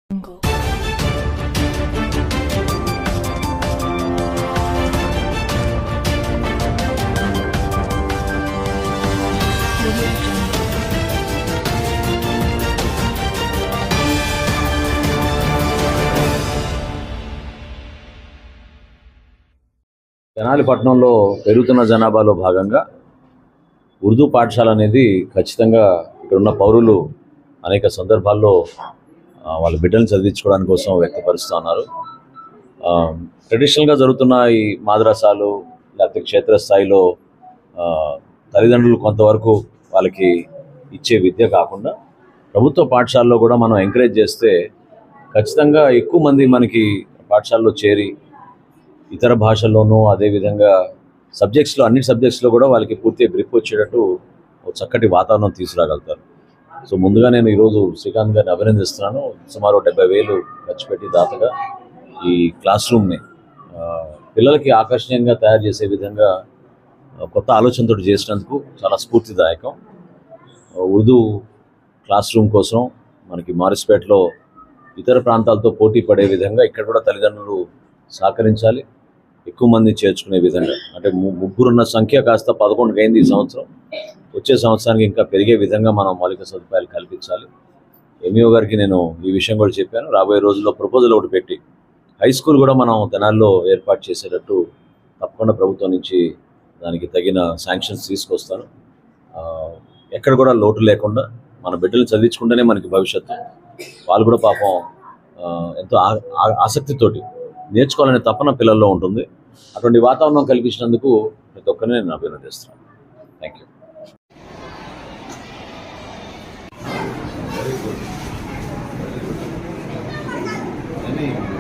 తెనాలి పట్టణంలో పెరుగుతున్న జనాభాలో భాగంగా ఉర్దూ పాఠశాల అనేది ఖచ్చితంగా ఇక్కడ ఉన్న పౌరులు అనేక సందర్భాల్లో వాళ్ళ బిడ్డలను చదివించుకోవడానికి కోసం వ్యక్తపరుస్తూ ఉన్నారు. ట్రెడిషనల్గా జరుగుతున్న ఈ మాద్రసాలు లేకపోతే క్షేత్రస్థాయిలో తల్లిదండ్రులు కొంతవరకు వాళ్ళకి ఇచ్చే విద్య కాకుండా ప్రభుత్వ పాఠశాలలో కూడా మనం ఎంకరేజ్ చేస్తే ఖచ్చితంగా ఎక్కువ మంది మనకి పాఠశాలలో చేరి ఇతర భాషల్లోనూ అదేవిధంగా సబ్జెక్ట్స్లో అన్ని సబ్జెక్ట్స్లో కూడా వాళ్ళకి పూర్తిగా గ్రిప్ వచ్చేటట్టు ఒక చక్కటి వాతావరణం తీసుకురాగలుగుతారు. సో ముందుగా నేను ఈరోజు శ్రీకాంత్ గారిని అభినందిస్తున్నాను. సుమారు 70,000 ఖర్చు పెట్టి దాతగా ఈ క్లాస్ రూమ్ని పిల్లలకి ఆకర్షణీయంగా తయారు చేసే విధంగా కొత్త ఆలోచనతో చేసినందుకు చాలా స్ఫూర్తిదాయకం. ఉర్దూ క్లాస్ రూమ్ కోసం మనకి మారిస్పేటలో ఇతర ప్రాంతాలతో పోటీ పడే విధంగా ఇక్కడ కూడా తల్లిదండ్రులు సహకరించాలి, ఎక్కువ మంది చేర్చుకునే విధంగా. అంటే ముగ్గురున్న సంఖ్య కాస్త 11 అయింది ఈ సంవత్సరం. వచ్చే సంవత్సరానికి ఇంకా పెరిగే విధంగా మనం మౌలిక సదుపాయాలు కల్పించాలి. ఎంఈఓ గారికి నేను ఈ విషయం కూడా చెప్పాను. రాబోయే రోజుల్లో ప్రపోజల్ ఒకటి పెట్టి హై స్కూల్ కూడా మనం తెనాల్లో ఏర్పాటు చేసేటట్టు తప్పకుండా ప్రభుత్వం నుంచి దానికి తగిన శాంక్షన్స్ తీసుకొస్తాను. ఎక్కడ కూడా లోటు లేకుండా మన బిడ్డలు చదివించుకుంటేనే మనకి భవిష్యత్తు. వాళ్ళు కూడా పాపం ఎంతో ఆసక్తితోటి నేర్చుకోవాలనే తపన పిల్లల్లో ఉంటుంది. అటువంటి వాతావరణం కల్పించినందుకు ప్రతి ఒక్కరిని నేను అభినందిస్తున్నాను. Thank you. Very good.